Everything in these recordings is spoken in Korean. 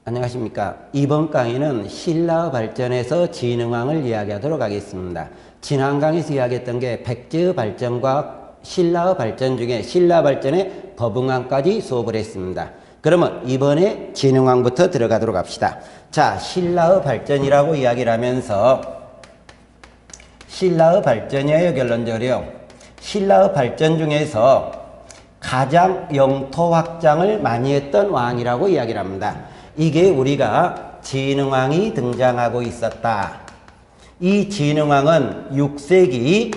안녕하십니까. 이번 강의는 신라의 발전에서 진흥왕을 이야기하도록 하겠습니다. 지난 강의에서 이야기했던 게 백제의 발전과 신라의 발전 중에 신라 발전의 법흥왕까지 수업을 했습니다. 그러면 이번에 진흥왕부터 들어가도록 합시다. 자, 신라의 발전이라고 이야기를 하면서 신라의 발전이에요. 결론적으로요. 신라의 발전 중에서 가장 영토 확장을 많이 했던 왕이라고 이야기를 합니다. 이게 우리가 진흥왕이 등장하고 있었다. 이 진흥왕은 6세기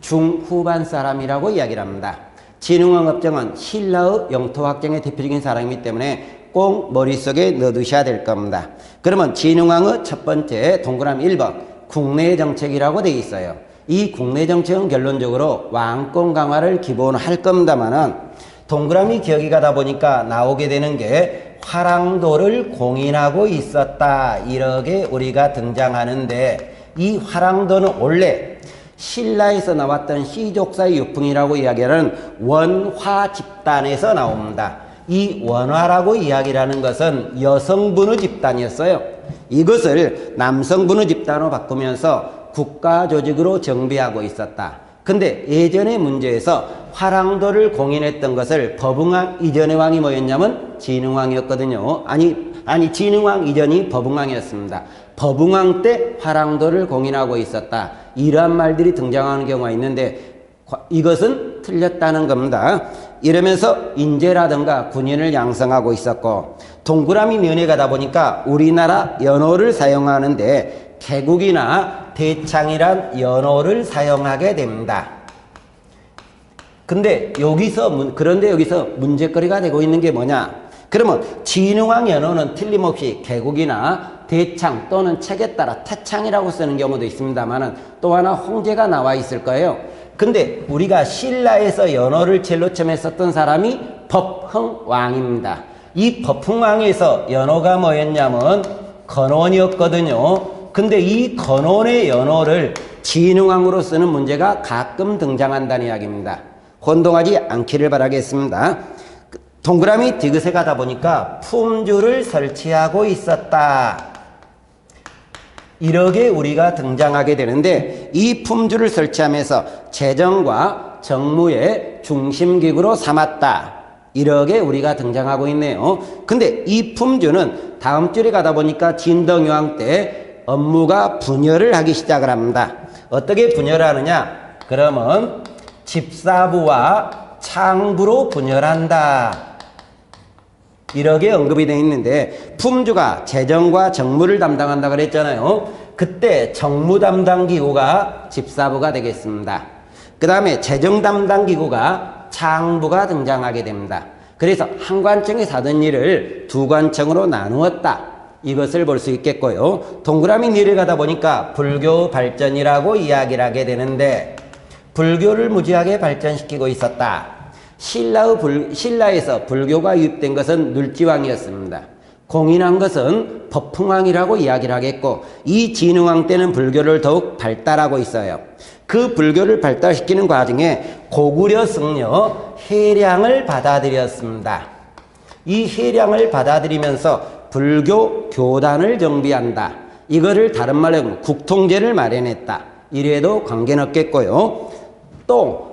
중후반 사람이라고 이야기를 합니다. 진흥왕 업정은 신라의 영토 확장의 대표적인 사람이기 때문에 꼭 머릿속에 넣어두셔야 될 겁니다. 그러면 진흥왕의 첫 번째 동그라미 1번 국내 정책이라고 되어 있어요. 이 국내 정책은 결론적으로 왕권 강화를 기본으로 할 겁니다만은 동그라미 기억이 가다 보니까 나오게 되는 게 화랑도를 공인하고 있었다. 이렇게 우리가 등장하는데 이 화랑도는 원래 신라에서 나왔던 시족사의 유풍이라고 이야기하는 원화 집단에서 나옵니다. 이 원화라고 이야기를 하는 것은 여성분의 집단이었어요. 이것을 남성분의 집단으로 바꾸면서 국가 조직으로 정비하고 있었다. 근데 예전의 문제에서 화랑도를 공인했던 것을 법흥왕 이전의 왕이 뭐였냐면 진흥왕이었거든요. 아니 진흥왕 이전이 법흥왕이었습니다. 법흥왕 때 화랑도를 공인하고 있었다. 이러한 말들이 등장하는 경우가 있는데 이것은 틀렸다는 겁니다. 이러면서 인재라든가 군인을 양성하고 있었고 동그라미 면에 가다 보니까 우리나라 연호를 사용하는데 개국이나 대창이란 연호를 사용하게 됩니다. 그런데 여기서 문제거리가 되고 있는 게 뭐냐? 그러면 진흥왕 연호는 틀림없이 개국이나 대창 또는 책에 따라 태창이라고 쓰는 경우도 있습니다만은 또 하나 홍제가 나와 있을 거예요. 근데 우리가 신라에서 연호를 제일로 처음 했었던 사람이 법흥왕입니다. 이 법흥왕에서 연호가 뭐였냐면 건원이었거든요. 근데 이 건원의 연호를 진흥왕으로 쓰는 문제가 가끔 등장한다는 이야기입니다. 혼동하지 않기를 바라겠습니다. 동그라미 디귿에 가다 보니까 품주를 설치하고 있었다. 이렇게 우리가 등장하게 되는데 이 품주를 설치하면서 재정과 정무의 중심기구로 삼았다. 이렇게 우리가 등장하고 있네요. 근데 이 품주는 다음 줄에 가다 보니까 진덕여왕 때 업무가 분열을 하기 시작을 합니다. 어떻게 분열하느냐? 그러면 집사부와 창부로 분열한다. 이렇게 언급이 되어 있는데 품주가 재정과 정무를 담당한다 그랬잖아요. 그때 정무 담당 기구가 집사부가 되겠습니다. 그 다음에 재정 담당 기구가 창부가 등장하게 됩니다. 그래서 한 관청에서 하던 일을 두 관청으로 나누었다. 이것을 볼 수 있겠고요. 동그라미 내려가다 보니까 불교 발전이라고 이야기를 하게 되는데 불교를 무지하게 발전시키고 있었다. 신라에서 불교가 유입된 것은 눌지왕이었습니다. 공인한 것은 법흥왕이라고 이야기를 하겠고 이 진흥왕 때는 불교를 더욱 발달하고 있어요. 그 불교를 발달시키는 과정에 고구려 승려 해량을 받아들였습니다. 이 해량을 받아들이면서 불교 교단을 정비한다. 이거를 다른 말로 국통제를 마련했다. 이래도 관계는 없겠고요. 또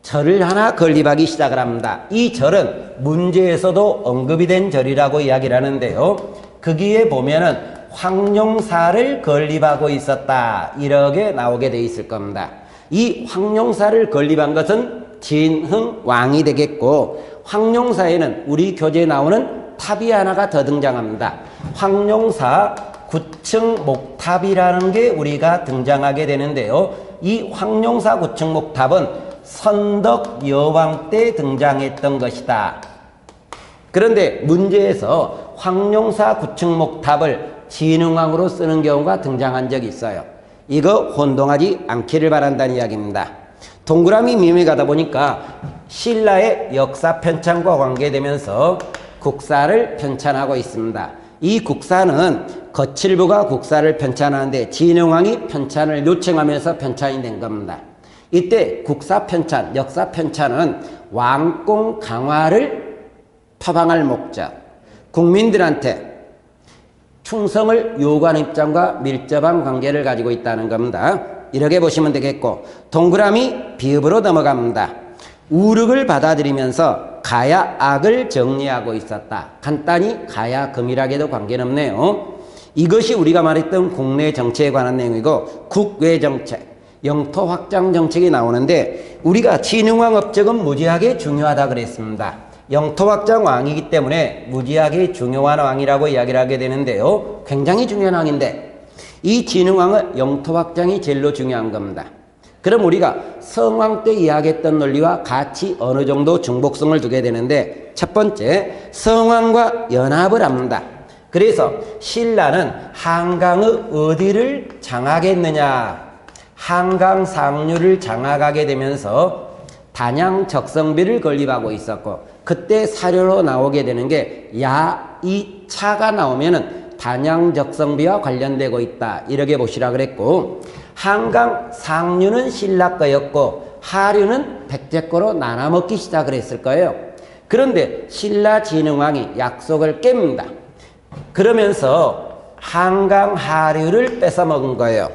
절을 하나 건립하기 시작을 합니다. 이 절은 문제에서도 언급이 된 절이라고 이야기를 하는데요. 거기에 보면은 황룡사를 건립하고 있었다. 이렇게 나오게 돼 있을 겁니다. 이 황룡사를 건립한 것은 진흥왕이 되겠고 황룡사에는 우리 교재에 나오는 탑이 하나가 더 등장합니다. 황룡사 9층 목탑이라는 게 우리가 등장하게 되는데요. 이 황룡사 9층 목탑은 선덕 여왕 때 등장했던 것이다. 그런데 문제에서 황룡사 9층 목탑을 진흥왕으로 쓰는 경우가 등장한 적이 있어요. 이거 혼동하지 않기를 바란다는 이야기입니다. 동그라미 미음에 가다 보니까 신라의 역사 편찬과 관계되면서 국사를 편찬하고 있습니다. 이 국사는 거칠부가 국사를 편찬하는데 진흥왕이 편찬을 요청하면서 편찬이 된 겁니다. 이때 국사 편찬, 역사 편찬은 왕권 강화를 표방할 목적, 국민들한테 충성을 요구하는 입장과 밀접한 관계를 가지고 있다는 겁니다. 이렇게 보시면 되겠고, 동그라미 비읍으로 넘어갑니다. 우륵을 받아들이면서 가야 악을 정리하고 있었다. 간단히 가야 금일학에도 관계는 없네요. 이것이 우리가 말했던 국내 정책에 관한 내용이고, 국외 정책, 영토 확장 정책이 나오는데, 우리가 진흥왕 업적은 무지하게 중요하다 그랬습니다. 영토 확장 왕이기 때문에 무지하게 중요한 왕이라고 이야기를 하게 되는데요. 굉장히 중요한 왕인데, 이 진흥왕은 영토 확장이 제일로 중요한 겁니다. 그럼 우리가 성왕 때 이야기했던 논리와 같이 어느 정도 중복성을 두게 되는데, 첫 번째, 성왕과 연합을 합니다. 그래서 신라는 한강의 어디를 장악했느냐? 한강 상류를 장악하게 되면서 단양 적성비를 건립하고 있었고, 그때 사료로 나오게 되는 게 야이차가 나오면은 단양 적성비와 관련되고 있다, 이렇게 보시라 그랬고, 한강 상류는 신라 거였고 하류는 백제 거로 나눠 먹기 시작을 했을 거예요. 그런데 신라 진흥왕이 약속을 깹니다. 그러면서 한강 하류를 뺏어 먹은 거예요.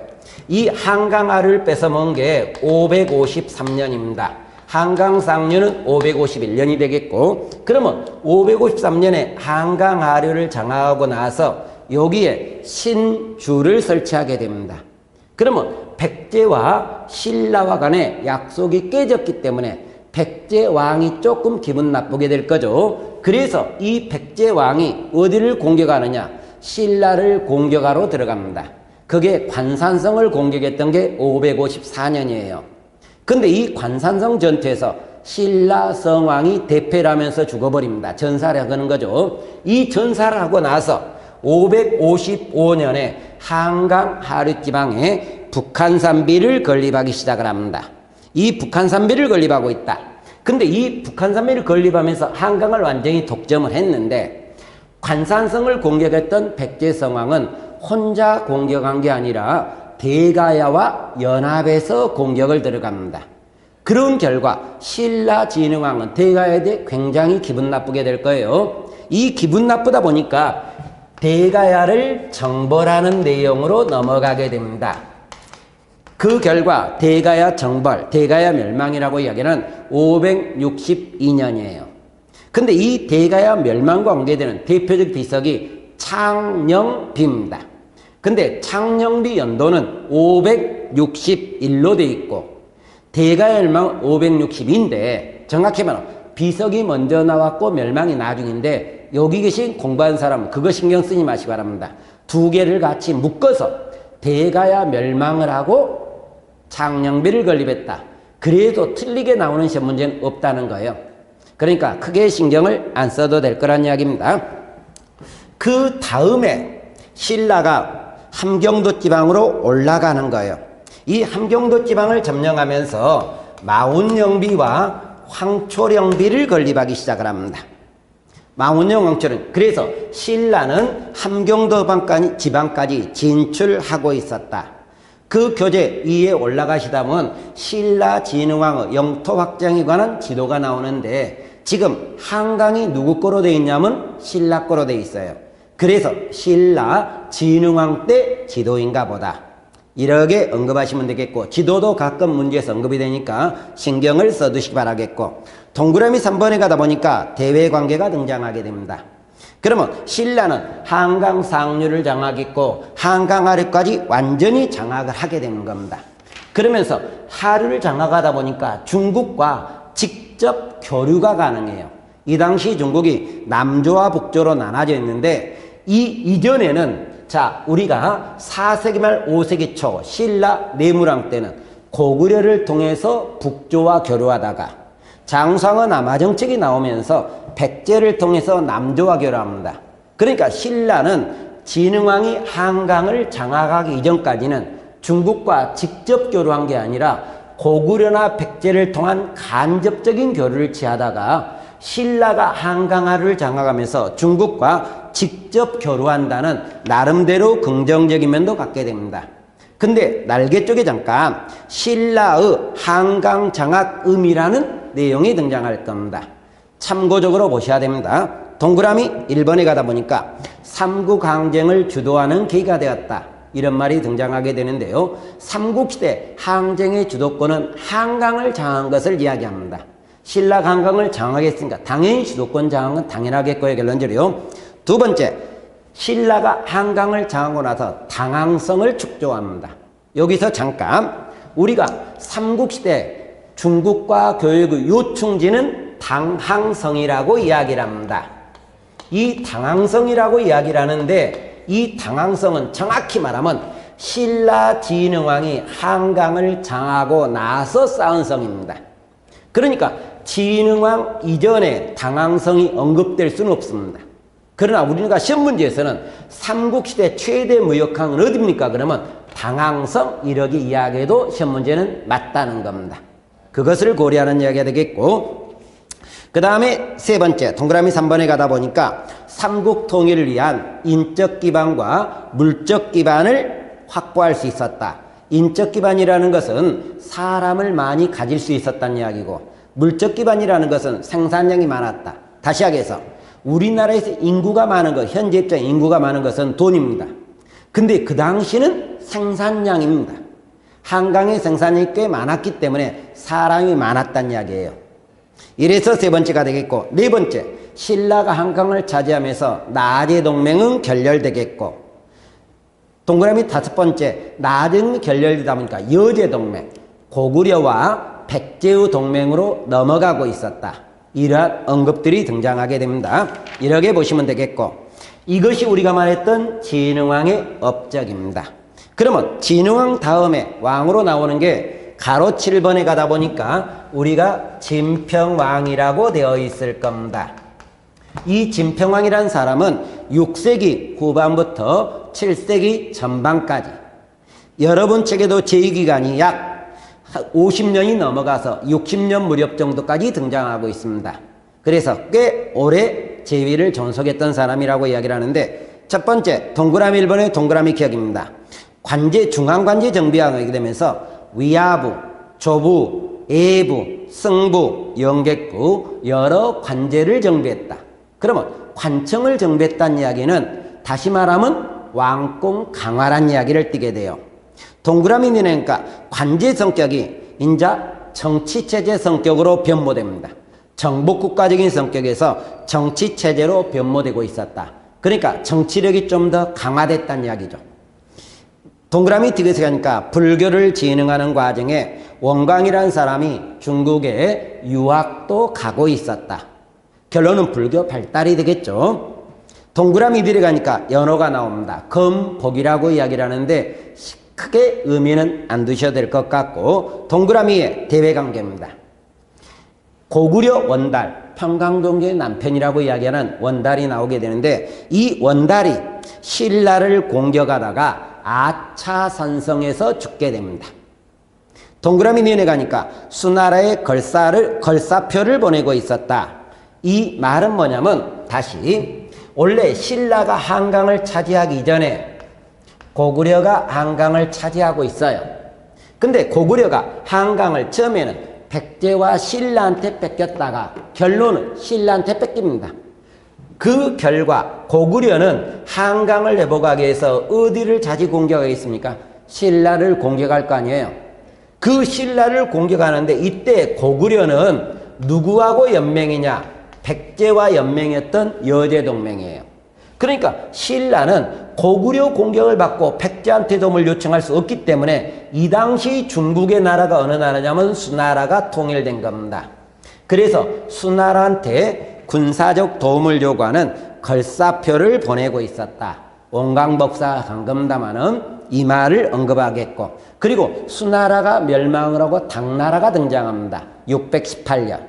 이 한강 하류를 뺏어 먹은 게 553년입니다. 한강 상류는 551년이 되겠고, 그러면 553년에 한강 하류를 장악하고 나서 여기에 신주를 설치하게 됩니다. 그러면 백제와 신라와 간의 약속이 깨졌기 때문에 백제 왕이 조금 기분 나쁘게 될 거죠. 그래서 이 백제 왕이 어디를 공격하느냐? 신라를 공격하러 들어갑니다. 그게 관산성을 공격했던 게 554년이에요. 근데 이 관산성 전투에서 신라 성왕이 대패를 하면서 죽어버립니다. 전사를 하는 거죠. 이 전사를 하고 나서 555년에 한강 하류지방에 북한산비를 건립하기 시작을 합니다. 이 북한산비를 건립하고 있다. 근데 이 북한산비를 건립하면서 한강을 완전히 독점을 했는데, 관산성을 공격했던 백제성왕은 혼자 공격한 게 아니라 대가야와 연합해서 공격을 들어갑니다. 그런 결과 신라 진흥왕은 대가야에 대해 굉장히 기분 나쁘게 될 거예요. 이 기분 나쁘다 보니까 대가야를 정벌하는 내용으로 넘어가게 됩니다. 그 결과 대가야 정벌, 대가야 멸망이라고 이야기하는 562년이에요. 근데 이 대가야 멸망과 관계되는 대표적 비석이 창녕비입니다. 근데 창녕비 연도는 561로 돼 있고 대가야 멸망은 562인데, 정확히 말하면 비석이 먼저 나왔고 멸망이 나중인데, 여기 계신 공부한 사람 그거 신경 쓰지 마시기 바랍니다. 두 개를 같이 묶어서 대가야 멸망을 하고 창녕비를 건립했다. 그래도 틀리게 나오는 시험 문제는 없다는 거예요. 그러니까 크게 신경을 안 써도 될 거란 이야기입니다. 그 다음에 신라가 함경도 지방으로 올라가는 거예요. 이 함경도 지방을 점령하면서 마운영비와 황초령비를 건립하기 시작을 합니다. 마운영, 황초령. 그래서 신라는 함경도 지방까지 진출하고 있었다. 그 교재 위에 올라가시다 보면 신라 진흥왕의 영토 확장에 관한 지도가 나오는데, 지금 한강이 누구 거로 되어 있냐면 신라 거로 되어 있어요. 그래서 신라 진흥왕 때 지도인가 보다, 이렇게 언급하시면 되겠고, 지도도 가끔 문제에서 언급이 되니까 신경을 써두시기 바라겠고, 동그라미 3번에 가다 보니까 대외관계가 등장하게 됩니다. 그러면 신라는 한강 상류를 장악했고 한강 하류까지 완전히 장악을 하게 되는 겁니다. 그러면서 하류를 장악하다 보니까 중국과 직접 교류가 가능해요. 이 당시 중국이 남조와 북조로 나눠져 있는데, 이 이전에는 우리가 4세기 말 5세기 초 신라 내무랑 때는 고구려를 통해서 북조와 교류하다가 장성의 남하 정책이 나오면서 백제를 통해서 남조와 교류합니다. 그러니까 신라는 진흥왕이 한강을 장악하기 이전까지는 중국과 직접 교류한 게 아니라 고구려나 백제를 통한 간접적인 교류를 취하다가 신라가 한강하를 장악하면서 중국과 직접 교류한다는 나름대로 긍정적인 면도 갖게 됩니다. 근데 날개 쪽에 잠깐 신라의 한강 장악 의미라는 내용이 등장할 겁니다. 참고적으로 보셔야 됩니다. 동그라미 1번에 가다 보니까 삼국항쟁을 주도하는 계기가 되었다. 이런 말이 등장하게 되는데요. 삼국시대 항쟁의 주도권은 한강을 장악한 것을 이야기합니다. 신라가 한강을 장악했으니까 당연히 주도권 장악은 당연하겠고요. 결론적으로요. 두 번째, 신라가 한강을 장악하고 나서 당항성을 축조합니다. 여기서 잠깐 우리가 삼국시대 중국과 교역의 요충지는 당항성이라고 이야기를 합니다. 이 당항성이라고 이야기를 하는데 이 당항성은 정확히 말하면 신라 진흥왕이 한강을 장하고 나서 쌓은 성입니다. 그러니까 진흥왕 이전에 당항성이 언급될 수는 없습니다. 그러나 우리가 시험 문제에서는 삼국시대 최대 무역항은 어디입니까? 그러면 당항성 이렇게 이야기해도 시험 문제는 맞다는 겁니다. 그것을 고려하는 이야기가 되겠고, 그 다음에 세 번째 동그라미 3번에 가다 보니까 삼국 통일을 위한 인적 기반과 물적 기반을 확보할 수 있었다. 인적 기반이라는 것은 사람을 많이 가질 수 있었다는 이야기고, 물적 기반이라는 것은 생산량이 많았다. 다시 하겠어. 우리나라에서 인구가 많은 것, 현재 입장 인구가 많은 것은 돈입니다. 근데 그 당시는 생산량입니다. 한강의 생산량이 꽤 많았기 때문에 사람이 많았다는 이야기예요. 이래서 세 번째가 되겠고, 네 번째, 신라가 한강을 차지하면서 나제 동맹은 결렬되겠고, 동그라미 다섯 번째, 나중에 결렬되다 보니까 여제 동맹, 고구려와 백제의 동맹으로 넘어가고 있었다. 이러한 언급들이 등장하게 됩니다. 이렇게 보시면 되겠고, 이것이 우리가 말했던 진흥왕의 업적입니다. 그러면 진흥왕 다음에 왕으로 나오는 게 가로 7번에 가다 보니까 우리가 진평왕이라고 되어 있을 겁니다. 이 진평왕이라는 사람은 6세기 후반부터 7세기 전반까지 여러분 책에도 제위기간이 약 50년이 넘어가서 60년 무렵 정도까지 등장하고 있습니다. 그래서 꽤 오래 제위를 존속했던 사람이라고 이야기를 하는데, 첫 번째 동그라미 1번의 동그라미 기억입니다. 관제, 중앙관제 정비하게 되면서 위하부, 조부, 예부, 승부, 영객부 여러 관제를 정비했다. 그러면 관청을 정비했다는 이야기는 다시 말하면 왕권 강화란 이야기를 띠게 돼요. 동그라미 내니까 관제 성격이 인자 정치체제 성격으로 변모됩니다. 정복국가적인 성격에서 정치체제로 변모되고 있었다. 그러니까 정치력이 좀 더 강화됐다는 이야기죠. 동그라미 뒤에서 가니까 불교를 진흥하는 과정에 원광이라는 사람이 중국에 유학도 가고 있었다. 결론은 불교 발달이 되겠죠. 동그라미 뒤에 가니까 연호가 나옵니다. 금복이라고 이야기를 하는데 크게 의미는 안 두셔도 될 것 같고, 동그라미의 대외관계입니다. 고구려 원달, 평강종교의 남편이라고 이야기하는 원달이 나오게 되는데, 이 원달이 신라를 공격하다가 아차산성에서 죽게 됩니다. 동그라미 내내 가니까 수나라에 걸사표를 보내고 있었다. 이 말은 뭐냐면, 다시 원래 신라가 한강을 차지하기 이전에 고구려가 한강을 차지하고 있어요. 근데 고구려가 한강을 처음에는 백제와 신라한테 뺏겼다가 결론은 신라한테 뺏깁니다. 그 결과 고구려는 한강을 회복하기 위해서 어디를 자주 공격하겠습니까? 신라를 공격할 거 아니에요. 그 신라를 공격하는데 이때 고구려는 누구하고 연맹이냐? 백제와 연맹이었던 여제동맹이에요. 그러니까 신라는 고구려 공격을 받고 백제한테 도움을 요청할 수 없기 때문에 이 당시 중국의 나라가 어느 나라냐면 수나라가 통일된 겁니다. 그래서 수나라한테 군사적 도움을 요구하는 걸사표를 보내고 있었다. 원광법사 강금담화는 이 말을 언급하겠고, 그리고 수나라가 멸망을 하고 당나라가 등장합니다. 618년.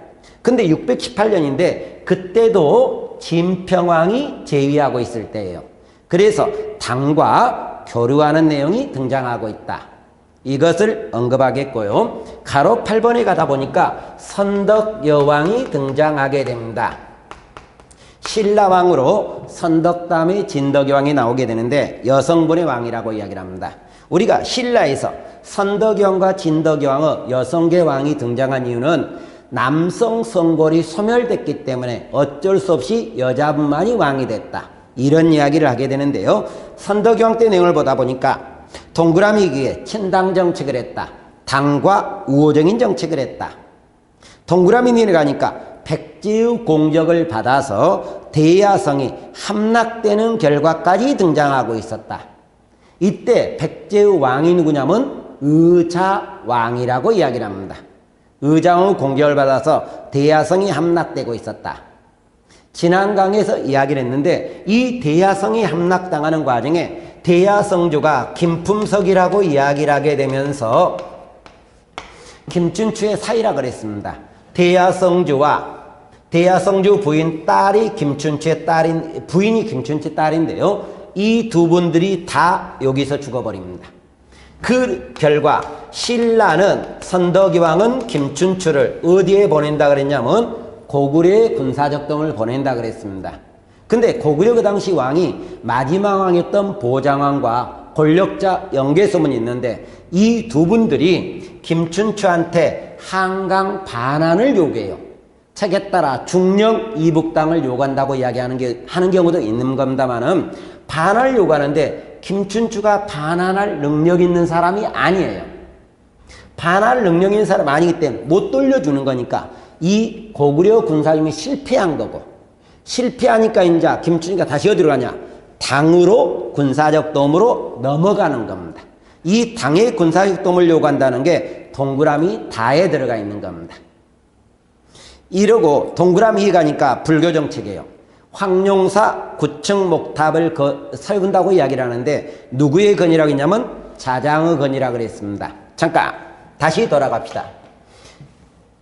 근데 618년인데 그때도 진평왕이 제위하고 있을 때예요. 그래서 당과 교류하는 내용이 등장하고 있다. 이것을 언급하겠고요. 가로 8번에 가다 보니까 선덕여왕이 등장하게 됩니다. 신라왕으로 선덕 다음에 진덕여왕이 나오게 되는데 여성분의 왕이라고 이야기를 합니다. 우리가 신라에서 선덕여왕과 진덕여왕의 여성계 왕이 등장한 이유는 남성 성골이 소멸됐기 때문에 어쩔 수 없이 여자분만이 왕이 됐다. 이런 이야기를 하게 되는데요. 선덕여왕 때 내용을 보다 보니까 동그라미기에 친당 정책을 했다. 당과 우호적인 정책을 했다. 동그라미 내려가니까 백제의 공격을 받아서 대야성이 함락되는 결과까지 등장하고 있었다. 이때 백제의 왕이 누구냐면 의자왕이라고 이야기를 합니다. 의자왕의 공격을 받아서 대야성이 함락되고 있었다. 지난 강에서 이야기를 했는데 이 대야성이 함락당하는 과정에 대야성주가 김품석이라고 이야기를 하게 되면서 김춘추의 사이라 그랬습니다. 대야성주 부인 딸이 김춘추의 딸인, 부인이 김춘추의 딸인데요. 이 두 분들이 다 여기서 죽어버립니다. 그 결과 신라는 선덕여왕은 김춘추를 어디에 보낸다 그랬냐면 고구려의 군사적동을 보낸다 그랬습니다. 근데 고구려 그 당시 왕이 마지막 왕이었던 보장왕과 권력자 연개소문이 있는데 이 두 분들이 김춘추한테 한강 반환을 요구해요. 책에 따라 중령 이북당을 요구한다고 하는 경우도 있는 겁니다만은 반환을 요구하는데 김춘추가 반환할 능력 있는 사람이 아니에요. 반환 능력 있는 사람 아니기 때문에 못 돌려주는 거니까 이 고구려 군사중이 실패한 거고, 실패하니까 이제 김춘추가 다시 어디로 가냐? 당으로 군사적 도움으로 넘어가는 겁니다. 이 당의 군사적 도움을 요구한다는 게 동그라미 다에 들어가 있는 겁니다. 이러고 동그라미 가니까 불교 정책이에요. 황룡사 9층 목탑을 설군다고 이야기를 하는데 누구의 건이라고 했냐면 자장의 건이라고 그랬습니다. 잠깐 다시 돌아갑시다.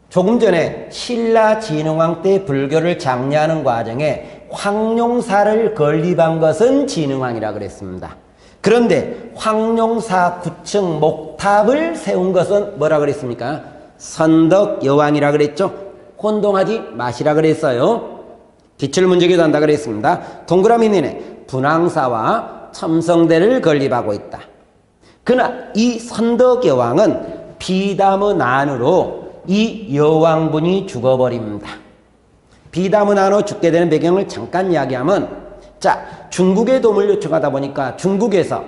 조금 전에 신라 진흥왕 때 불교를 장려하는 과정에 황룡사를 건립한 것은 진흥왕이라고 그랬습니다. 그런데 황룡사 9층 목탑을 세운 것은 뭐라 그랬습니까? 선덕여왕이라 그랬죠. 혼동하지 마시라 그랬어요. 기출문제기도 한다 그랬습니다. 동그라미 내내 분황사와 첨성대를 건립하고 있다. 그러나 이 선덕여왕은 비담의 난으로 이 여왕분이 죽어버립니다. 비담의 난으로 죽게 되는 배경을 잠깐 이야기하면, 자, 중국의 도움을 요청하다 보니까 중국에서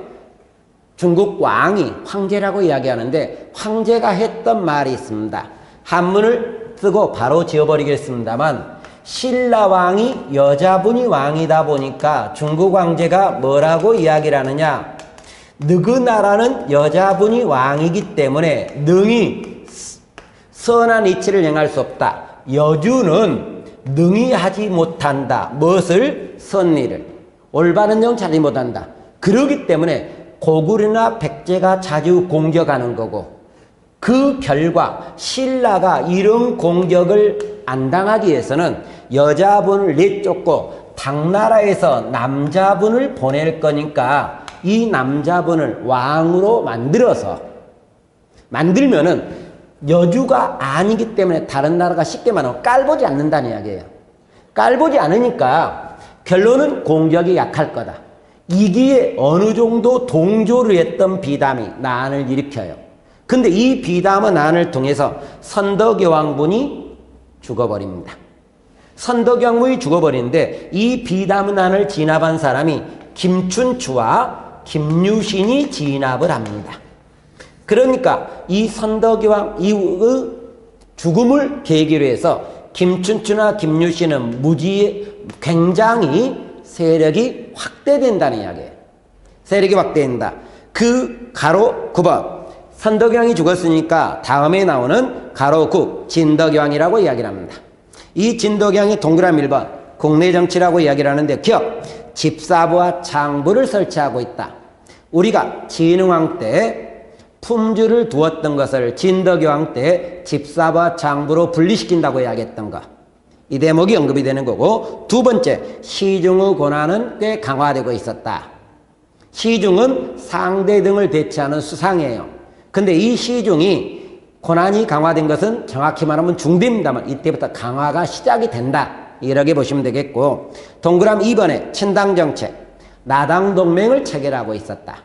중국 왕이 황제라고 이야기하는데 황제가 했던 말이 있습니다. 한문을 쓰고 바로 지어버리겠습니다만 신라왕이 여자분이 왕이다 보니까 중국 황제가 뭐라고 이야기를 하느냐, 너그 나라는 여자분이 왕이기 때문에 능히 선한 이치를 행할 수 없다. 여주는 능히 하지 못한다. 무엇을? 선일을. 올바른 영 잘하지 못한다. 그러기 때문에 고구려나 백제가 자주 공격하는 거고, 그 결과 신라가 이런 공격을 안 당하기 위해서는 여자분을 내쫓고 당나라에서 남자분을 보낼 거니까 이 남자분을 왕으로 만들면은 여주가 아니기 때문에 다른 나라가 쉽게 말하면 깔보지 않는다는 이야기예요. 깔보지 않으니까 결론은 공격이 약할 거다. 이기에 어느 정도 동조를 했던 비담이 난을 일으켜요. 근데 이 비담의 난을 통해서 선덕여왕분이 죽어버립니다. 선덕여왕분이 죽어버리는데 이 비담의 난을 진압한 사람이 김춘추와 김유신이 진압을 합니다. 그러니까 이 선덕여왕 이후의 죽음을 계기로 해서 김춘추나 김유신은 굉장히 세력이 확대된다는 이야기예요. 세력이 확대된다. 그 가로 9번 선덕여왕이 죽었으니까 다음에 나오는 가로 9 진덕여왕이라고 이야기를 합니다. 이 진덕여왕이 동그라미 1번 국내 정치라고 이야기를 하는데 기억, 집사부와 창부를 설치하고 있다. 우리가 진흥왕 때 품주를 두었던 것을 진덕여왕 때 집사부와 창부로 분리시킨다고 이야기했던 것, 이 대목이 언급이 되는 거고, 두 번째 시중의 권한은 꽤 강화되고 있었다. 시중은 상대 등을 대체하는 수상이에요. 근데 이 시중이 권한이 강화된 것은 정확히 말하면 중대입니다만 이때부터 강화가 시작이 된다, 이렇게 보시면 되겠고, 동그라미 2번에 친당정책, 나당동맹을 체결하고 있었다.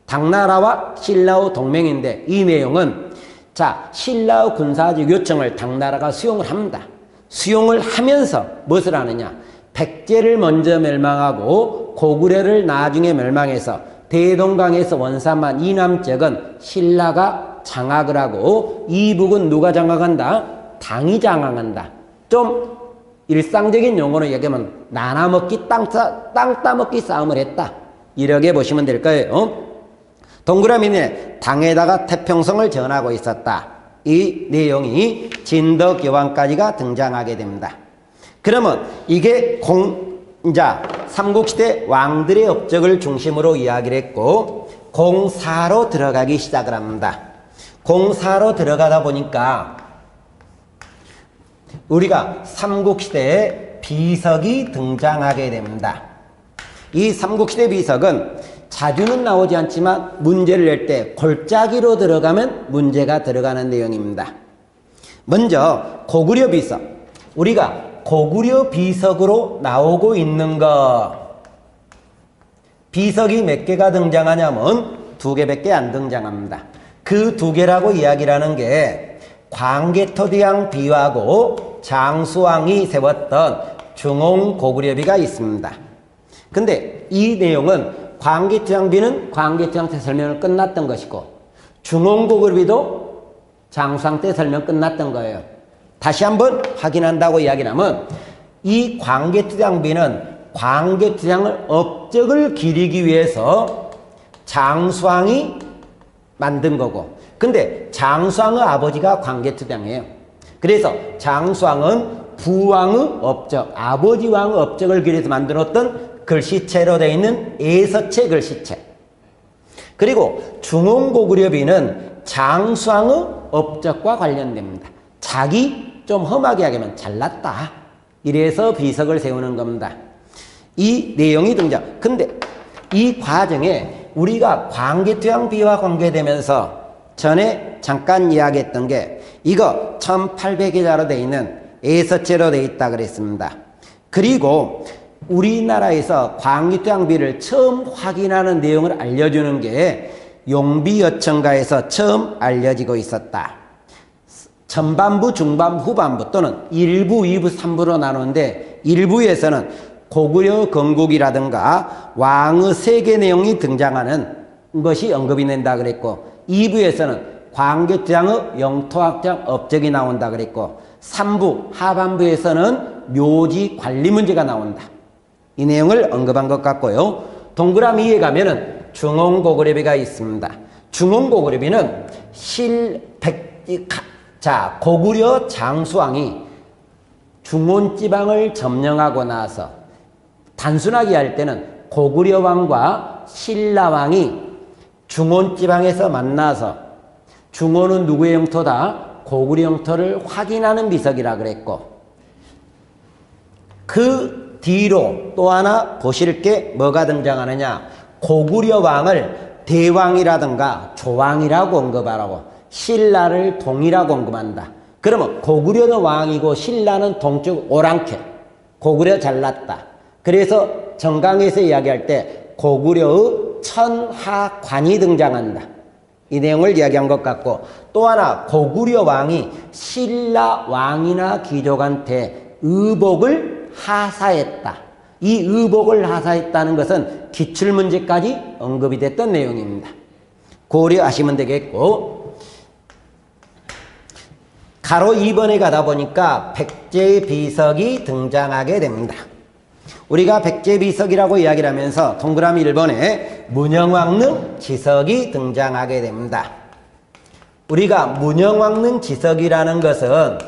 당나라와 신라의 동맹인데 이 내용은 자, 신라의 군사적 요청을 당나라가 수용을 합니다. 수용을 하면서 무엇을 하느냐? 백제를 먼저 멸망하고 고구려를 나중에 멸망해서 대동강에서 원삼한 이남쪽은 신라가 장악을 하고 이북은 누가 장악한다? 당이 장악한다. 좀 일상적인 용어로 얘기하면 나눠먹기, 땅 따먹기 싸움을 했다. 이렇게 보시면 될 거예요. 동그라미는 당에다가 태평성을 전하고 있었다. 이 내용이 진덕여왕까지가 등장하게 됩니다. 그러면 이게 삼국시대 왕들의 업적을 중심으로 이야기를 했고 공사로 들어가기 시작을 합니다. 공사로 들어가다 보니까 우리가 삼국시대에 비석이 등장하게 됩니다. 이 삼국시대 비석은 자주는 나오지 않지만 문제를 낼 때 골짜기로 들어가면 문제가 들어가는 내용입니다. 먼저 고구려 비석. 우리가 고구려 비석으로 나오고 있는 것. 비석이 몇 개가 등장하냐면 2개밖에 안 등장합니다. 그 2개라고 이야기를 하는 게 광개토대왕 비하고 장수왕이 세웠던 중홍고구려비가 있습니다. 근데 이 내용은 광개토대왕 비는 광개토대왕 때 설명을 끝났던 것이고 중홍고구려비도 장수왕 때 설명 끝났던 거예요. 다시 한번 확인한다고 이야기를 하면 이 광개토대왕 비는 광개토대왕의 업적을 기리기 위해서 장수왕이 만든 거고 근데 장수왕의 아버지가 광개토대왕이에요. 그래서 장수왕은 부왕의 업적, 아버지 왕의 업적을 기리해서 만들었던 글씨체로 되어 있는 애서체 글씨체. 그리고 중홍고구려비는 장수왕의 업적과 관련됩니다. 자기 좀 험하게 하면 잘났다. 이래서 비석을 세우는 겁니다. 이 내용이 등장. 근데 이 과정에 우리가 광개토대왕 비와 관계되면서 전에 잠깐 이야기했던 게 이거 1800여자로 되어 있는 애서체로 되어 있다 그랬습니다. 그리고 우리나라에서 광개토대왕 비를 처음 확인하는 내용을 알려주는 게 용비여천가에서 처음 알려지고 있었다. 전반부, 중반부, 후반부 또는 1부, 2부, 3부로 나누는데 1부에서는 고구려 건국이라든가 왕의 세계 내용이 등장하는 것이 언급이 된다 그랬고 2부에서는 광개토대왕의 영토확장 업적이 나온다 그랬고 3부 하반부에서는 묘지 관리 문제가 나온다. 이 내용을 언급한 것 같고요. 동그라미 2에 가면은 중홍고구려비가 있습니다. 중홍고구려비는 고구려 장수왕이 중원지방을 점령하고 나서 단순하게 할 때는 고구려 왕과 신라왕이 중원지방에서 만나서 중원은 누구의 영토다? 고구려 영토를 확인하는 비석이라 그랬고 그 뒤로 또 하나 보실 게 뭐가 등장하느냐? 고구려 왕을 대왕이라든가 조왕이라고 언급하라고 신라를 동이라고 언급한다. 그러면 고구려는 왕이고 신라는 동쪽 오랑캐. 고구려 잘났다. 그래서 정강에서 이야기할 때 고구려의 천하관이 등장한다. 이 내용을 이야기한 것 같고 또 하나 고구려 왕이 신라 왕이나 귀족한테 의복을 하사했다. 이 의복을 하사했다는 것은 기출문제까지 언급이 됐던 내용입니다. 고려하시면 되겠고 가로 2번에 가다 보니까 백제 비석이 등장하게 됩니다. 우리가 백제 비석이라고 이야기를 하면서 동그라미 1번에 문영왕릉 지석이 등장하게 됩니다. 우리가 문영왕릉 지석이라는 것은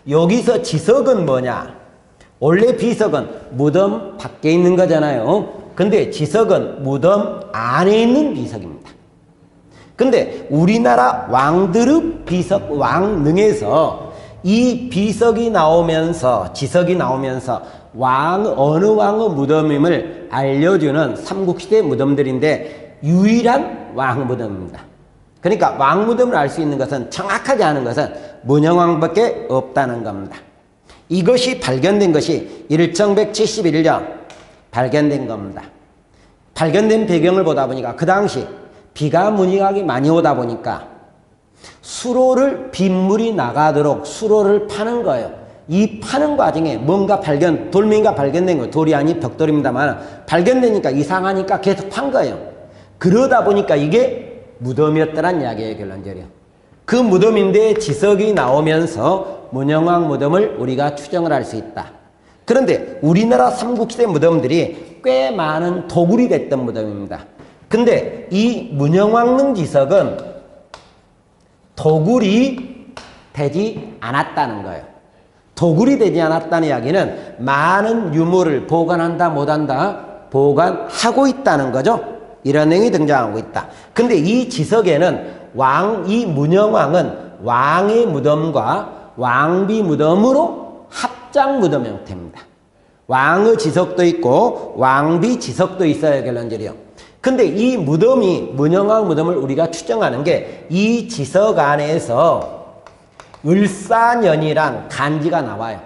여기서 지석은 뭐냐? 원래 비석은 무덤 밖에 있는 거잖아요. 근데 지석은 무덤 안에 있는 비석입니다. 근데 우리나라 왕들의 비석 왕릉에서 이 비석이 나오면서 지석이 나오면서 어느 왕의 무덤임을 알려주는 삼국시대 무덤들인데 유일한 왕 무덤입니다. 그러니까 왕 무덤을 알 수 있는 것은 정확하지 않은 것은 문영왕밖에 없다는 겁니다. 이것이 발견된 것이 1171년 발견된 겁니다. 발견된 배경을 보다 보니까 그 당시 비가 무지하게 많이 오다 보니까 수로를 빗물이 나가도록 수로를 파는 거예요. 이 파는 과정에 뭔가 돌멩이가 발견된 거예요. 돌이 아닌 벽돌입니다만 발견되니까 이상하니까 계속 판 거예요. 그러다 보니까 이게 무덤이었다는 이야기예요, 결론적으로. 그 무덤인데 지석이 나오면서 문영왕 무덤을 우리가 추정을 할 수 있다. 그런데 우리나라 삼국시대 무덤들이 꽤 많은 도굴이 됐던 무덤입니다. 근데 이 문영왕릉 지석은 도굴이 되지 않았다는 거예요. 도굴이 되지 않았다는 이야기는 많은 유물을 보관한다 못한다 보관하고 있다는 거죠. 이런 내용이 등장하고 있다. 근데 이 지석에는 이 문영왕은 왕의 무덤과 왕비 무덤으로 합장 무덤 형태입니다. 왕의 지석도 있고 왕비 지석도 있어요, 결론적으로. 근데 이 무덤이 문영왕 무덤을 우리가 추정하는 게 이 지석 안에서 을사년이란 간지가 나와요.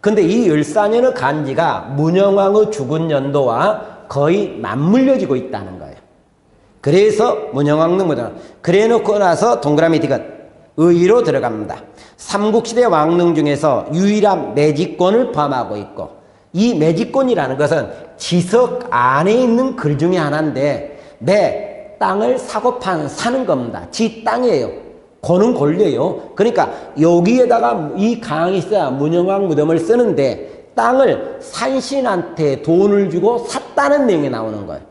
근데 이 을사년의 간지가 문영왕의 죽은 연도와 거의 맞물려지고 있다는 거예요. 그래서 문영왕릉 무덤. 그래 놓고 나서 동그라미 디귿 의로 들어갑니다. 삼국시대 왕릉 중에서 유일한 매직권을 포함하고 있고, 이 매직권이라는 것은 지석 안에 있는 글 중에 하나인데 매 땅을 사고 사는 겁니다. 지 땅이에요. 고는 권료예요. 그러니까 여기에다가 이 강이 있어야 문영왕 무덤을 쓰는데 땅을 산신한테 돈을 주고 샀다는 내용이 나오는 거예요.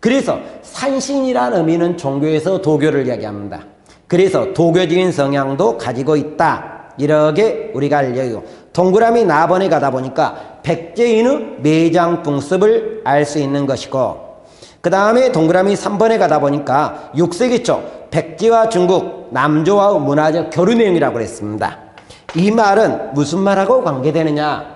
그래서 산신이라는 의미는 종교에서 도교를 이야기합니다. 그래서 도교적인 성향도 가지고 있다. 이렇게 우리가 알려요. 동그라미 4번에 가다 보니까 백제인의 매장풍습을 알 수 있는 것이고, 그 다음에 동그라미 3번에 가다 보니까 6세기 초 백제와 중국, 남조와의 문화적 교류 내용이라고 그랬습니다. 이 말은 무슨 말하고 관계되느냐?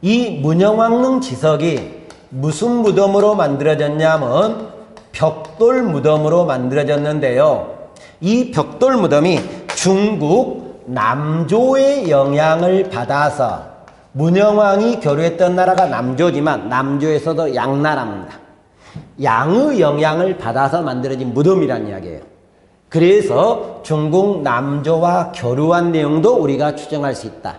이 문영왕릉 지석이 무슨 무덤으로 만들어졌냐면 벽돌 무덤으로 만들어졌는데요. 이 벽돌 무덤이 중국 남조의 영향을 받아서, 문영왕이 교류했던 나라가 남조지만 남조에서도 양나라입니다. 양의 영향을 받아서 만들어진 무덤이라는 이야기예요. 그래서 중국 남조와 교류한 내용도 우리가 추정할 수 있다.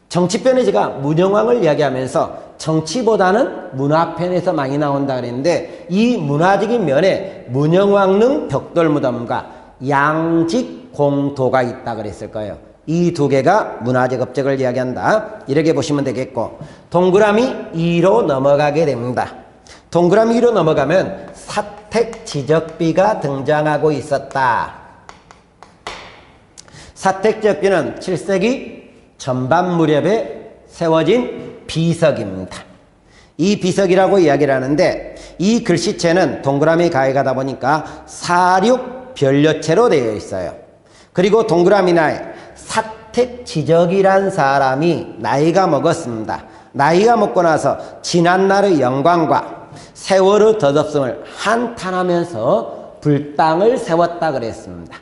정치편에 제가 문영왕을 이야기하면서 정치보다는 문화편에서 많이 나온다 그랬는데, 이 문화적인 면에 문영왕릉 벽돌 무덤과 양직 공도가 있다 그랬을 거예요. 이 두 개가 문화적 업적을 이야기한다. 이렇게 보시면 되겠고, 동그라미 2로 넘어가게 됩니다. 동그라미 2로 넘어가면 사택지적비가 등장하고 있었다. 사택지적비는 7세기 전반 무렵에 세워진 비석입니다. 이 비석이라고 이야기를 하는데, 이 글씨체는 동그라미 가에 가다 보니까 사륙변려체로 되어 있어요. 그리고 동그라미 나에 사택지적이란 사람이 나이가 먹었습니다. 나이가 먹고 나서 지난날의 영광과 세월의 덧없음을 한탄하면서 불당을 세웠다 그랬습니다.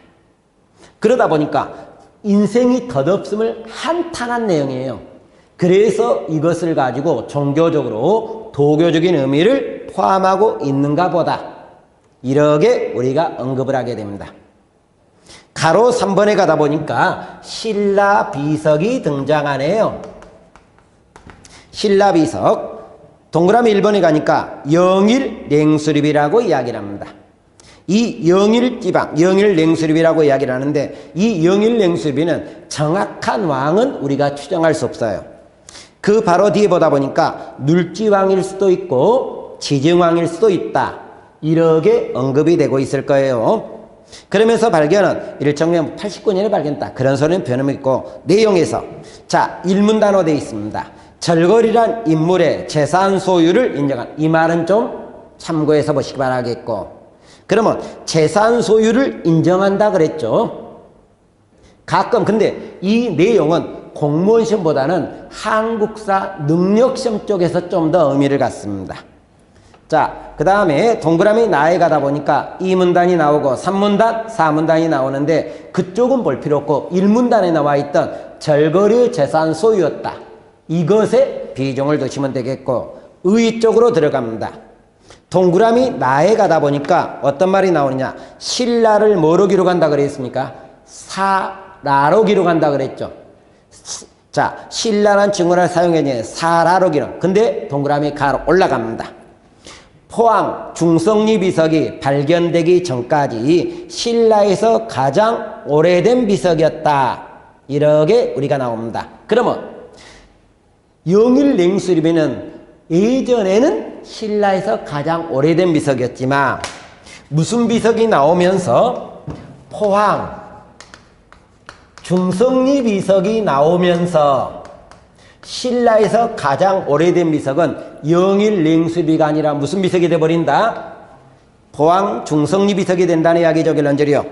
그러다 보니까 인생이 덧없음을 한탄한 내용이에요. 그래서 이것을 가지고 종교적으로 도교적인 의미를 포함하고 있는가 보다. 이렇게 우리가 언급을 하게 됩니다. 가로 3번에 가다 보니까 신라비석이 등장하네요. 신라비석. 동그라미 1번에 가니까 영일냉수립이라고 이야기를 합니다. 이 영일지방, 영일냉수립이라고 이야기를 하는데, 이 영일냉수립이는 정확한 왕은 우리가 추정할 수 없어요. 그 바로 뒤에 보다 보니까 눌지왕일 수도 있고 지정왕일 수도 있다. 이렇게 언급이 되고 있을 거예요. 그러면서 발견은 일정년 89년에 발견했다. 그런 소리는 변함없고, 내용에서 자, 일문단어 되어 있습니다. 절거리란 인물의 재산 소유를 인정한, 이 말은 좀 참고해서 보시기 바라겠고, 그러면 재산 소유를 인정한다 그랬죠. 가끔 근데 이 내용은 공무원 시험보다는 한국사 능력시험 쪽에서 좀 더 의미를 갖습니다. 자, 그 다음에 동그라미 나에 가다 보니까 2문단이 나오고 3문단, 4문단이 나오는데, 그쪽은 볼 필요 없고 1문단에 나와 있던 절거리의 재산 소유였다. 이것에 비중을 두시면 되겠고, 의 쪽으로 들어갑니다. 동그라미 나에 가다 보니까 어떤 말이 나오느냐. 신라를 뭐로 기록한다 그랬습니까? 사라로 기록한다 그랬죠. 자, 신라란 증언을 사용했냐. 사라로 기록. 근데 동그라미 가로 올라갑니다. 포항 중성리 비석이 발견되기 전까지 신라에서 가장 오래된 비석이었다. 이렇게 우리가 나옵니다. 그러면 영일냉수리비는 예전에는 신라에서 가장 오래된 비석이었지만 무슨 비석이 나오면서 포항 중성리 비석이 나오면서 신라에서 가장 오래된 비석은 영일냉수비가 아니라 무슨 비석이 돼버린다? 포항 중성리 비석이 된다는 이야기죠. 결론적이요.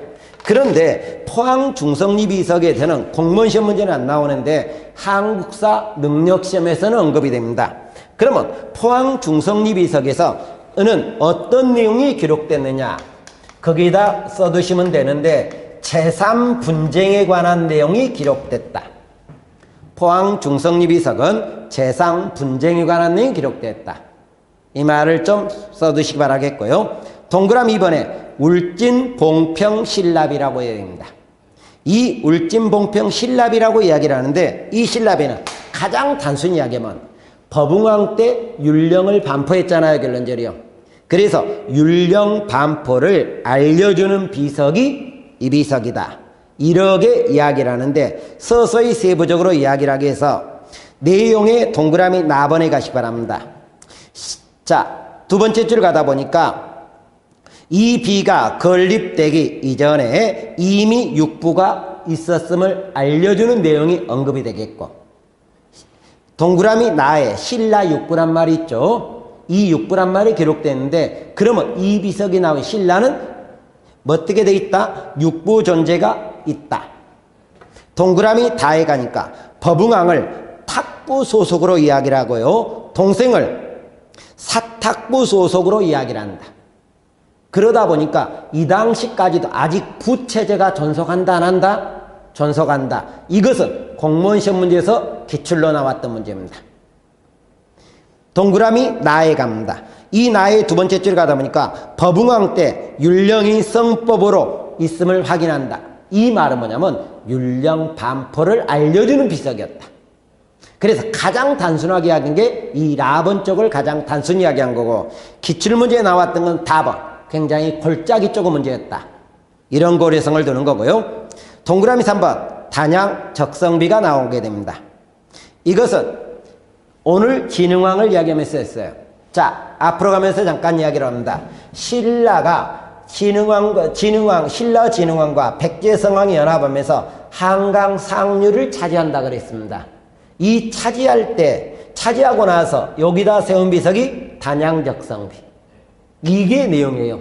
그런데 포항 중성리 비석에 대한 공무원 시험 문제는 안 나오는데 한국사 능력시험에서는 언급이 됩니다. 그러면 포항 중성리 비석에서는 어떤 내용이 기록됐느냐? 거기다 써두시면 되는데 제3분쟁에 관한 내용이 기록됐다. 포항 중성리 비석은 제3분쟁에 관한 내용이 기록됐다. 이 말을 좀 써두시기 바라겠고요. 동그라미 2번에 울진봉평신랍이라고 해야 됩니다. 이 울진봉평신랍이라고 이야기를 하는데 이 신랍에는 가장 단순히 이야기하면 법흥왕 때 율령을 반포했잖아요. 결론적이요. 그래서 율령 반포를 알려주는 비석이 이 비석이다. 이렇게 이야기를 하는데 서서히 세부적으로 이야기를 하기 위해서 내용의 동그라미 나번에 가시기 바랍니다. 자, 두 번째 줄 가다 보니까 이 비가 건립되기 이전에 이미 육부가 있었음을 알려주는 내용이 언급이 되겠고 동그라미 나에 신라 육부란 말이 있죠. 이 육부란 말이 기록되는데 그러면 이 비석이 나온 신라는 어떻게 돼 있다? 육부 존재가 있다. 동그라미 다에 가니까 법흥왕을 탁부 소속으로 이야기를 하고요. 동생을 사탁부 소속으로 이야기를 한다. 그러다 보니까 이 당시까지도 아직 부체제가 존속한다 안 한다? 존속한다. 이것은 공무원 시험 문제에서 기출로 나왔던 문제입니다. 동그라미 나에 갑니다. 이 나의 두 번째 줄 가다 보니까 법흥왕 때 율령이 성법으로 있음을 확인한다. 이 말은 뭐냐면 율령 반포를 알려주는 비석이었다. 그래서 가장 단순하게 이야기한 게 이 라번 쪽을 가장 단순히 이야기한 거고 기출문제에 나왔던 건 다번 굉장히 골짜기 쪽의 문제였다. 이런 고려성을 두는 거고요. 동그라미 3번 단양 적성비가 나오게 됩니다. 이것은 오늘 진흥왕을 이야기하면서 했어요. 자, 앞으로 가면서 잠깐 이야기를 합니다. 신라가 신라 진흥왕과 백제성왕이 연합하면서 한강 상류를 차지한다 그랬습니다. 이 차지하고 나서 여기다 세운 비석이 단양적성비. 이게 내용이에요.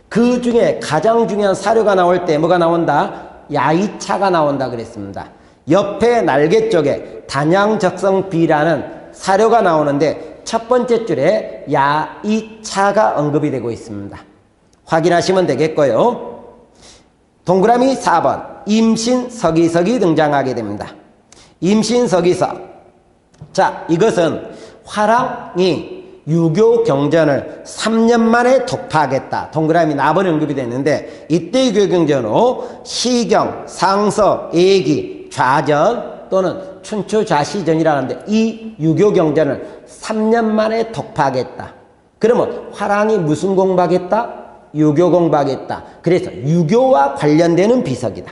그 중에 가장 중요한 사료가 나올 때 뭐가 나온다? 야이차가 나온다 그랬습니다. 옆에 날개 쪽에 단양적성비라는 사료가 나오는데 첫 번째 줄에 야이차가 언급이 되고 있습니다. 확인하시면 되겠고요. 동그라미 4번 임신서기석이 등장하게 됩니다. 임신서기석. 자, 이것은 화랑이 유교 경전을 3년 만에 독파하겠다. 동그라미 4번에 언급이 됐는데 이때 유교 경전으로 시경, 상서, 예기, 좌전 또는 춘추 좌시전이라는데 이 유교 경전을 3년 만에 독파하겠다. 그러면 화랑이 무슨 공부하겠다? 유교 공부하겠다. 그래서 유교와 관련되는 비석이다.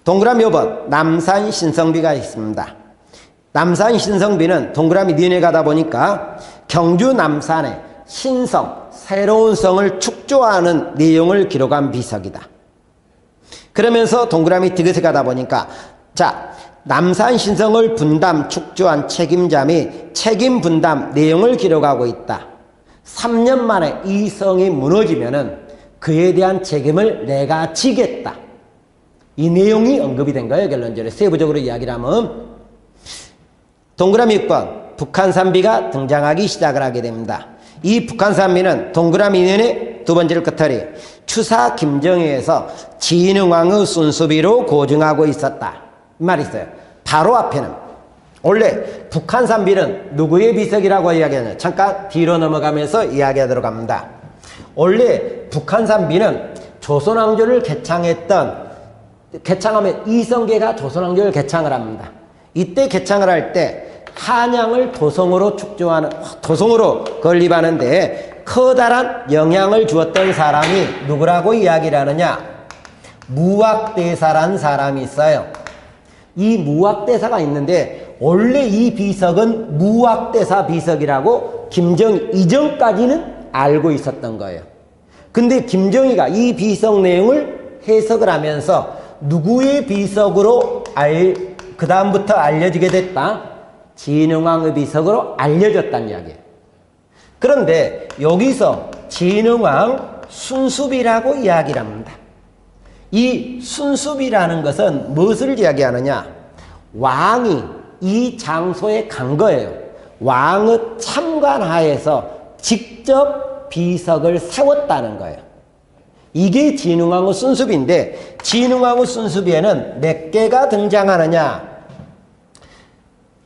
동그라미 5번 남산 신성비가 있습니다. 남산 신성비는 동그라미 니네 가다 보니까 경주 남산의 신성, 새로운 성을 축조하는 내용을 기록한 비석이다. 그러면서 동그라미 디귿에 가다 보니까 자, 남산 신성을 분담 축조한 책임자 및 책임 분담 내용을 기록하고 있다. 3년 만에 이 성이 무너지면은 그에 대한 책임을 내가 지겠다. 이 내용이 언급이 된 거예요. 결론적으로 세부적으로 이야기를 하면 동그라미 6번 북한산비가 등장하기 시작을 하게 됩니다. 이 북한산비는 동그라미 이면의 두 번째를 끝터리 추사 김정희에서 진흥왕의 순수비로 고증하고 있었다. 이 말이 있어요. 바로 앞에는 원래 북한산비는 누구의 비석이라고 이야기하냐? 잠깐 뒤로 넘어가면서 이야기하도록 합니다. 원래 북한산비는 조선왕조를 개창하면 이성계가 조선왕조를 개창을 합니다. 이때 개창을 할 때 한양을 도성으로 도성으로 건립하는데 커다란 영향을 주었던 사람이 누구라고 이야기를 하느냐? 무학대사란 사람이 있어요. 이 무학대사가 있는데 원래 이 비석은 무학대사 비석이라고 김정희 이전까지는 알고 있었던 거예요. 근데 김정희가 이 비석 내용을 해석을 하면서 누구의 비석으로 그 다음부터 알려지게 됐다? 진흥왕의 비석으로 알려졌다는 이야기예요. 그런데 여기서 진흥왕 순수비라고 이야기를 합니다. 이 순수비라는 것은 무엇을 이야기하느냐? 왕이 이 장소에 간 거예요. 왕의 참관하에서 직접 비석을 세웠다는 거예요. 이게 진흥왕의 순수비인데 진흥왕의 순수비에는 몇 개가 등장하느냐?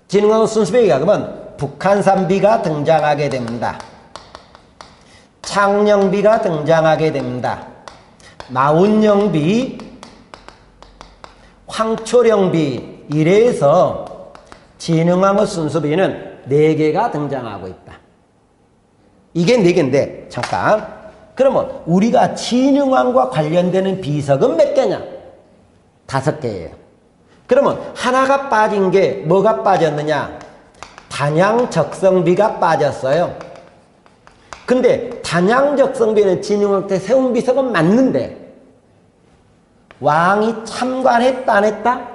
진흥왕의 순수비에 가면 북한산비가 등장하게 됩니다. 창녕비가 등장하게 됩니다. 마운영비, 황초령비 이래서 진흥왕의 순수비는 4개가 등장하고 있다. 이게 4개인데 잠깐 그러면 우리가 진흥왕과 관련되는 비석은 몇 개냐? 5개예요. 그러면 하나가 빠진 게 뭐가 빠졌느냐? 단양적성비가 빠졌어요. 근데 단양적성비는 진흥왕 때 세운 비석은 맞는데 왕이 참관했다 안 했다?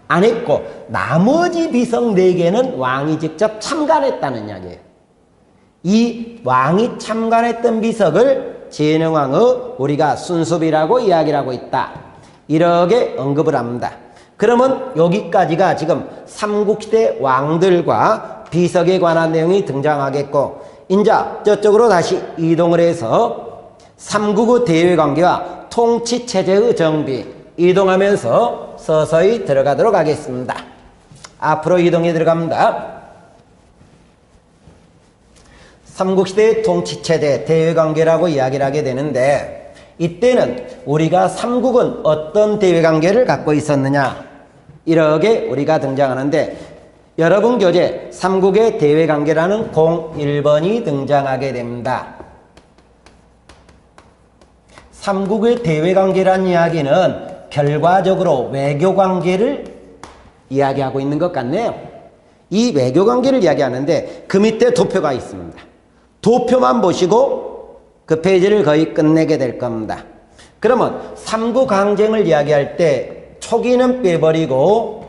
안 했고 나머지 비석 4개는 왕이 직접 참관했다는 이야기예요. 이 왕이 참관했던 비석을 진흥왕의 우리가 순수비라고 이야기를 하고 있다. 이렇게 언급을 합니다. 그러면 여기까지가 지금 삼국시대 왕들과 비석에 관한 내용이 등장하겠고 이제 저쪽으로 다시 이동을 해서 삼국의 대외관계와 통치체제의 정비 이동하면서 서서히 들어가도록 하겠습니다. 앞으로 이동해 들어갑니다. 삼국시대의 통치체제 대외관계라고 이야기를 하게 되는데 이때는 우리가 삼국은 어떤 대외관계를 갖고 있었느냐 이렇게 우리가 등장하는데 여러분 교재 삼국의 대외관계라는 01번이 등장하게 됩니다. 삼국의 대외관계란 이야기는 결과적으로 외교관계를 이야기하고 있는 것 같네요. 이 외교관계를 이야기하는데 그 밑에 도표가 있습니다. 도표만 보시고 그 페이지를 거의 끝내게 될 겁니다. 그러면 삼국항쟁을 이야기할 때 초기는 빼버리고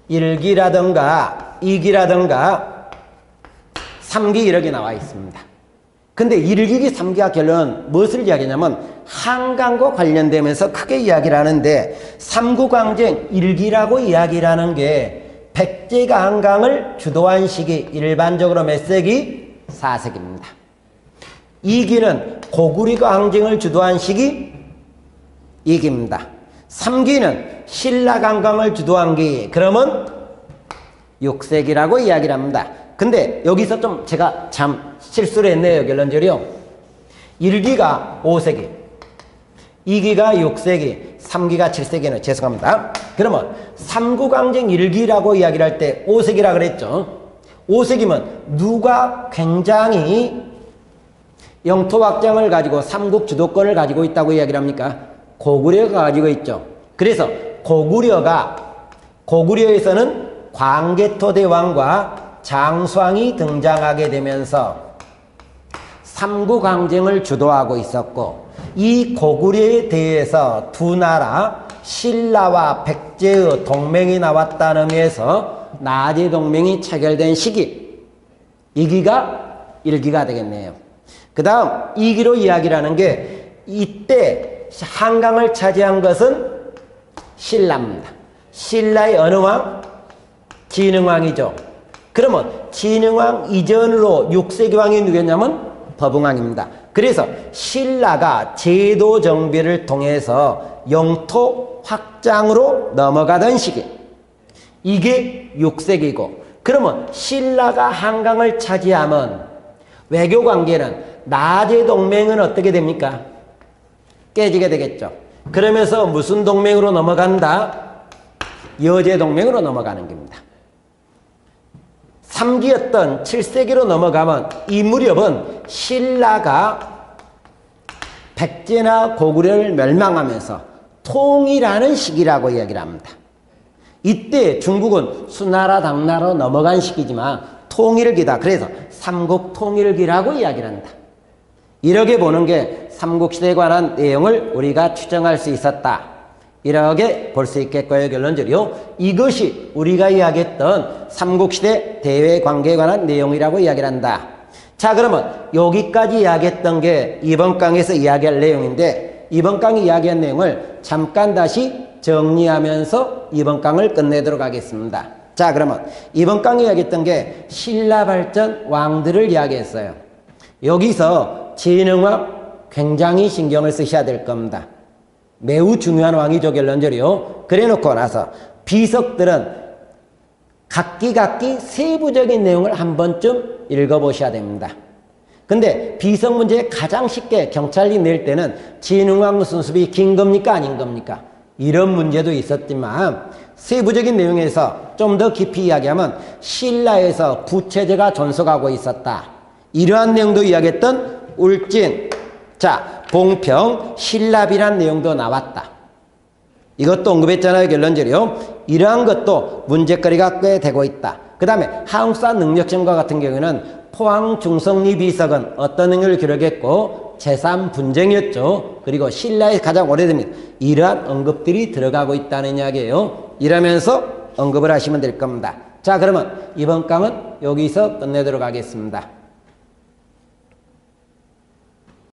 1기라든가 2기라든가 3기 이렇게 나와 있습니다. 근데 1기기 3기가 결론은 무엇을 이야기하냐면 한강과 관련되면서 크게 이야기를 하는데 삼국항쟁 1기라고 이야기를 하는 게 백제가 한강을 주도한 시기 일반적으로 몇 세기? 4세기입니다. 2기는 고구려가 항쟁을 주도한 시기 2기입니다. 3기는 신라가 한강을 주도한 기 그러면 6세기라고 이야기를 합니다. 근데 여기서 좀 제가 참 실수를 했네요. 결론적으로 1기가 5세기 2기가 6세기 3기가 7세기는 죄송합니다. 그러면 삼국항쟁 1기라고 이야기를 할 때 5세기라 그랬죠. 5세기면 누가 굉장히 영토 확장을 가지고 삼국 주도권을 가지고 있다고 이야기를 합니까? 고구려가 가지고 있죠. 그래서 고구려에서는 광개토 대왕과 장수왕이 등장하게 되면서 삼국항쟁을 주도하고 있었고 이 고구려에 대해서 두 나라 신라와 백제의 동맹이 나왔다는 의미에서 나제 동맹이 체결된 시기 2기가 1기가 되겠네요. 그 다음 2기로 이야기를 하는 게 이때 한강을 차지한 것은 신라입니다. 신라의 어느 왕? 진흥왕이죠. 그러면 진흥왕 이전으로 6세기 왕이 누구였냐면 버붕왕입니다. 그래서 신라가 제도 정비를 통해서 영토 확장으로 넘어가던 시기 이게 6세기고 그러면 신라가 한강을 차지하면 외교 관계는 나제 동맹은 어떻게 됩니까? 깨지게 되겠죠. 그러면서 무슨 동맹으로 넘어간다? 여제 동맹으로 넘어가는 겁니다. 3기였던 7세기로 넘어가면 이 무렵은 신라가 백제나 고구려를 멸망하면서 통일하는 시기라고 이야기를 합니다. 이때 중국은 수나라 당나라로 넘어간 시기지만 통일기다. 그래서 삼국통일기라고 이야기를 한다. 이렇게 보는 게 삼국시대에 관한 내용을 우리가 추정할 수 있었다. 이렇게 볼 수 있겠고요. 결론적으로 이것이 우리가 이야기했던 삼국시대 대외관계에 관한 내용이라고 이야기를 한다. 자, 그러면 여기까지 이야기했던 게 이번 강에서 이야기할 내용인데 이번 강이 이야기한 내용을 잠깐 다시 정리하면서 이번 강을 끝내도록 하겠습니다. 자, 그러면 이번 강에 이야기했던 게 신라 발전 왕들을 이야기했어요. 여기서 진흥왕 굉장히 신경을 쓰셔야 될 겁니다. 매우 중요한 왕이죠. 결론적으로. 그래 놓고 나서 비석들은 각기 세부적인 내용을 한 번쯤 읽어보셔야 됩니다. 근데 비석 문제 가장 쉽게 경찰이 낼 때는 진흥왕 순습이 긴 겁니까 아닌 겁니까? 이런 문제도 있었지만 세부적인 내용에서 좀 더 깊이 이야기하면 신라에서 부체제가 존속하고 있었다. 이러한 내용도 이야기했던 울진, 자, 봉평, 신라비란 내용도 나왔다. 이것도 언급했잖아요. 결론적으로. 이러한 것도 문제거리가 꽤 되고 있다. 그 다음에 한국사 능력시험과 같은 경우에는 포항 중성리 비석은 어떤 능력을 기록했고 제3분쟁이었죠. 그리고 신라의 가장 오래됩니다. 이러한 언급들이 들어가고 있다는 이야기예요. 이러면서 언급을 하시면 될 겁니다. 자, 그러면 이번 강은 여기서 끝내도록 하겠습니다.